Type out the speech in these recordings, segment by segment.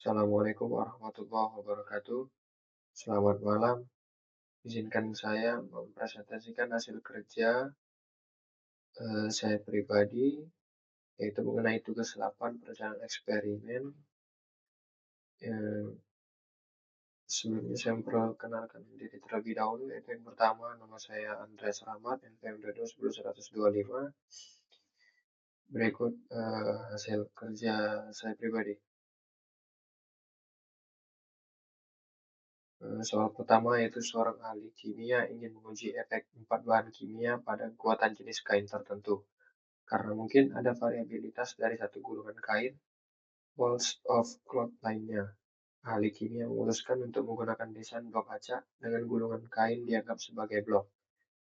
Assalamualaikum warahmatullahi wabarakatuh. Selamat malam. Izinkan saya mempresentasikan hasil kerja saya pribadi, yaitu mengenai tugas 8 perencanaan eksperimen. Eh, Sebelumnya saya memperkenalkan diri terlebih dahulu, yaitu yang pertama, nama saya Andreas Rahmat, NPM 22125. Berikut hasil kerja saya pribadi. Soal pertama yaitu seorang ahli kimia ingin menguji efek 4 bahan kimia pada kekuatan jenis kain tertentu. Karena mungkin ada variabilitas dari satu gulungan kain, balls of cloth lainnya. Ahli kimia memutuskan untuk menggunakan desain blok acak dengan gulungan kain dianggap sebagai blok.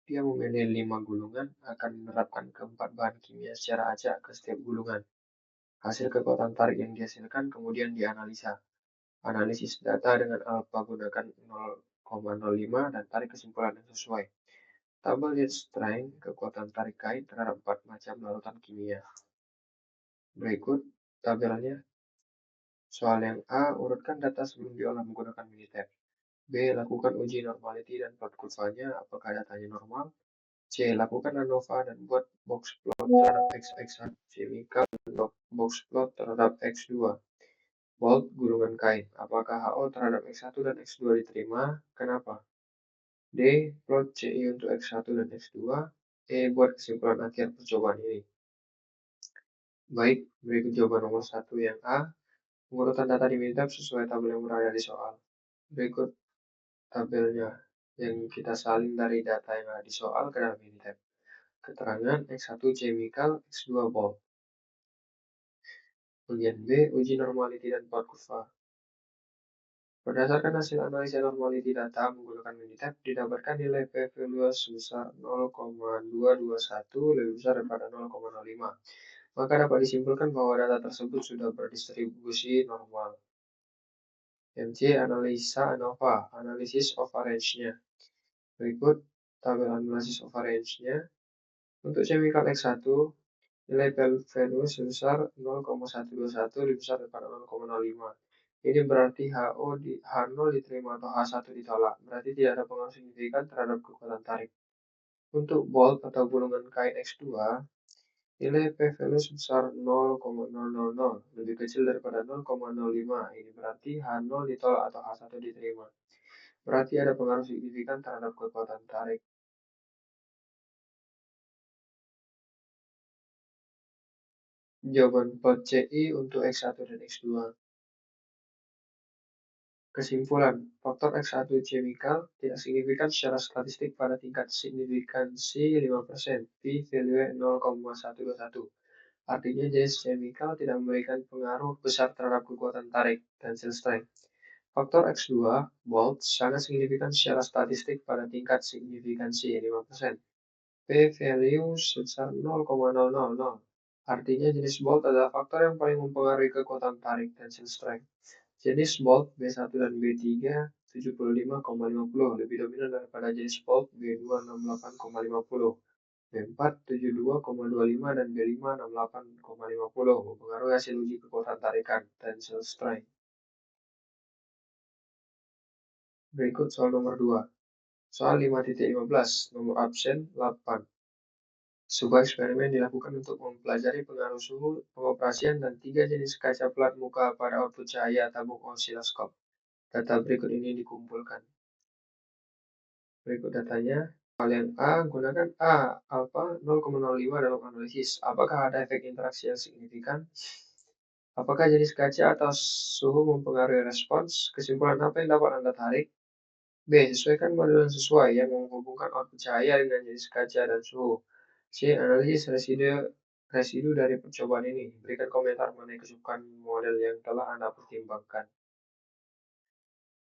Dia memilih 5 gulungan, akan menerapkan keempat bahan kimia secara acak ke setiap gulungan. Hasil kekuatan tarik yang dihasilkan kemudian dianalisa. Analisis data dengan alfa gunakan 0,05 dan tarik kesimpulan yang sesuai. Tabel yield strength, kekuatan tarik kain terhadap 4 macam larutan kimia. Berikut tabelnya. Soal yang A, urutkan data sebelum diolah menggunakan Minitab. B, lakukan uji normality dan plot kurvanya, apakah datanya normal. C, lakukan ANOVA dan buat box plot terhadap X1 chemical dan box plot terhadap X2. Bold gulungan kain, apakah HO terhadap X1 dan X2 diterima, kenapa. D, plot CI untuk X1 dan X2. E, buat kesimpulan akhir percobaan ini. Baik, berikut jawaban nomor 1 yang A. Pengurutan data di Minitab sesuai tabel yang berada di soal. Berikut tabelnya yang kita salin dari data yang ada di soal ke dalam Minitab. Keterangan X1 chemical, X2 bulk. Bagian B, uji normality dan plot kurva. Berdasarkan hasil analisa normality data menggunakan Minitab, didapatkan nilai p-value sebesar 0,221 lebih besar daripada 0,05. Maka dapat disimpulkan bahwa data tersebut sudah berdistribusi normal. MC analisa ANOVA, analisis overrange-nya. Berikut tabel analisis overrange-nya. Untuk chemical X1, nilai value sebesar 0,121 lebih besar daripada 0,05. Ini berarti H0 diterima atau H1 ditolak. Berarti tidak ada pengaruh signifikan terhadap kekuatan tarik. Untuk bolt atau gulungan kain X2, nilai p-value sebesar 0,000 lebih kecil daripada 0,05. Ini berarti H0 ditolak atau H1 diterima. Berarti ada pengaruh signifikan terhadap kekuatan tarik. Jawaban plot CI untuk X1 dan X2. Kesimpulan, faktor X1 chemical tidak signifikan secara statistik pada tingkat signifikansi 5%, p-value 0,121. Artinya jenis chemical tidak memberikan pengaruh besar terhadap kekuatan tarik, tensile strength. Faktor X2, bold, sangat signifikan secara statistik pada tingkat signifikansi 5%. P-value sebesar 0,000. Artinya jenis bold adalah faktor yang paling mempengaruhi kekuatan tarik, tensile strength. Jenis bolt B1 dan B3 75,50 lebih dominan daripada jenis bolt B2 68,50. B4 72,25 dan B5 68,50 mempengaruhi hasil uji kekuatan tarikan tensile strength. Berikut soal nomor 2. Soal 5.15, nomor absen 8. Sebuah eksperimen dilakukan untuk mempelajari pengaruh suhu, pengoperasian, dan 3 jenis kaca pelat muka pada output cahaya tabung osiloskop. Data berikut ini dikumpulkan. Berikut datanya. Hal yang A, gunakan A, alfa 0,05 dalam analisis. Apakah ada efek interaksi yang signifikan? Apakah jenis kaca atau suhu mempengaruhi respons? Kesimpulan apa yang dapat Anda tarik? B, sesuaikan model yang sesuai yang menghubungkan output cahaya dengan jenis kaca dan suhu. C, analisis residu dari percobaan ini. Berikan komentar mengenai kesukaan model yang telah Anda pertimbangkan.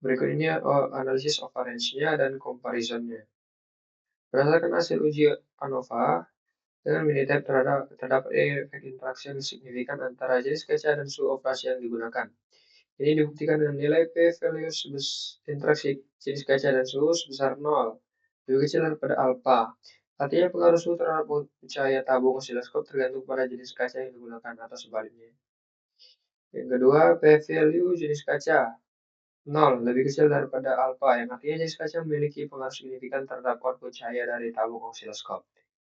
Berikut ini analisis overrange-nya dan comparison-nya. Berdasarkan hasil uji ANOVA dengan Minitab terdapat efek interaksi yang signifikan antara jenis kaca dan suhu operasi yang digunakan. Ini dibuktikan dengan nilai p-value interaksi jenis kaca dan suhu sebesar 0, lebih kecil daripada alfa. Artinya pengaruh suhu terhadap cahaya tabung osiloskop tergantung pada jenis kaca yang digunakan atau sebaliknya. Yang kedua, p-value jenis kaca 0, lebih kecil daripada alfa, yang artinya jenis kaca memiliki pengaruh signifikan terhadap output cahaya dari tabung osiloskop.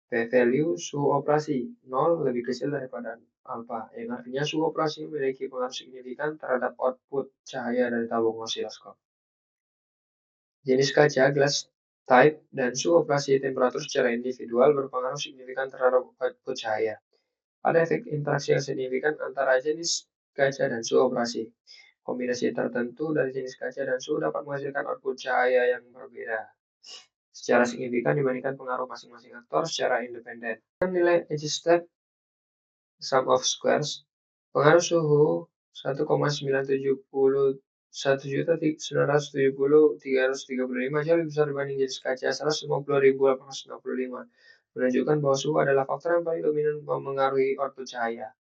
P-value suhu operasi 0, lebih kecil daripada alfa, yang artinya suhu operasi memiliki pengaruh signifikan terhadap output cahaya dari tabung osiloskop. Jenis kaca, glass type, dan suhu operasi temperatur secara individual berpengaruh signifikan terhadap output cahaya. Ada efek interaksi yang signifikan antara jenis kaca dan suhu operasi. Kombinasi tertentu dari jenis kaca dan suhu dapat menghasilkan output cahaya yang berbeda secara signifikan dibandingkan pengaruh masing-masing aktor secara independen. Nilai edge step sum of squares, pengaruh suhu 1,970 jauh lebih besar dibanding jenis kaca 150.865, menunjukkan bahwa suhu adalah faktor yang paling dominan memengaruhi output cahaya.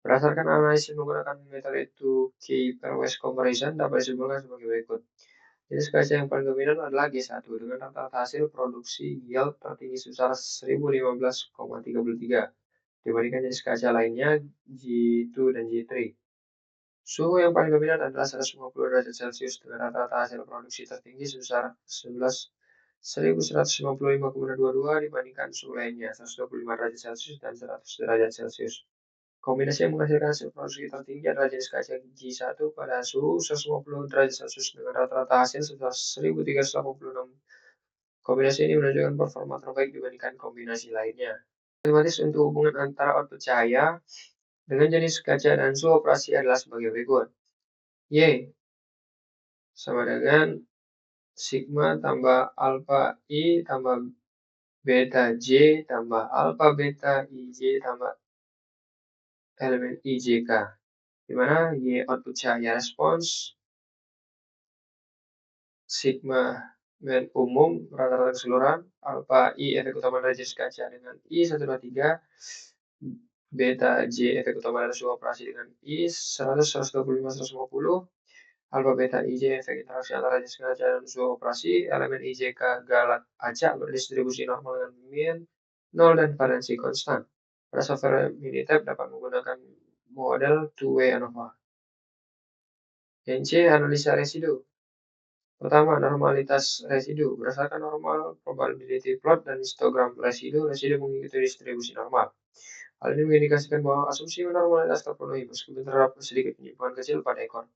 Berdasarkan analisis menggunakan metode 2K pairwise comparison dapat disimpulkan sebagai berikut. Jenis kaca yang paling dominan adalah G1 dengan rata-rata hasil produksi yield tertinggi sebesar 1015,33 dibandingkan jenis kaca lainnya G2 dan G3. Suhu yang paling dominan adalah 150 derajat Celcius dengan rata-rata hasil produksi tertinggi sebesar 11.155,22 dibandingkan suhu lainnya 125 derajat Celcius dan 100 derajat Celcius. Kombinasi yang menghasilkan hasil produksi tertinggi adalah jenis kaca G1 pada suhu 150 derajat Celcius dengan rata-rata hasil sebesar 1386. Kombinasi ini menunjukkan performa terbaik dibandingkan kombinasi lainnya. Matematis untuk hubungan antara output cahaya dengan jenis kaca dan suhu operasi adalah sebagai berikut. Y sama dengan sigma tambah alpha I tambah beta J tambah alpha beta IJ tambah elemen IJK, di mana Y output cahaya respons, sigma umum rata-rata keseluruhan, alpha I efek utama dari jenis kaca dengan I123, beta J efek utama dari suhu operasi dengan I100, 125, 150, alpha beta IJ efek interaksi antara jenis kaca dan suhu operasi, elemen IJK galat acak berdistribusi normal dengan min 0 dan valensi konstan. Pada software Minitab dapat menggunakan model two-way ANOVA. Yang C, analisa residu. Pertama, normalitas residu. Berdasarkan normal probability plot dan histogram residu mengikuti distribusi normal. Hal ini mengindikasikan bahwa asumsi normalitas terpenuhi meskipun terdapat sedikit penyimpangan kecil pada ekor.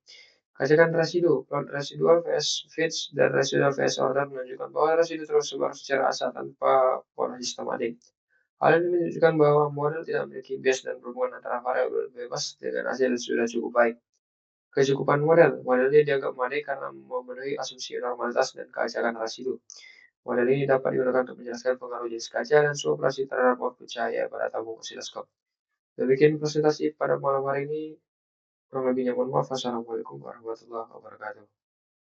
Kajian residu, plot residual vs fits dan residual vs order menunjukkan bahwa residu tersebar secara asal tanpa pola sistematik. Hal ini menunjukkan bahwa model tidak memiliki bias dan hubungan antara variabel bebas dengan hasil sudah cukup baik. Kecukupan model ini dianggap memadai karena memenuhi asumsi normalitas dan keacakan residu. Model ini dapat digunakan untuk menjelaskan pengaruh jenis kaca dan suhu operasi terhadap output cahaya pada tabung osiloskop. Demikian presentasi pada malam hari ini. Kurang lebihnya mohon maaf. Wassalamualaikum warahmatullahi wabarakatuh.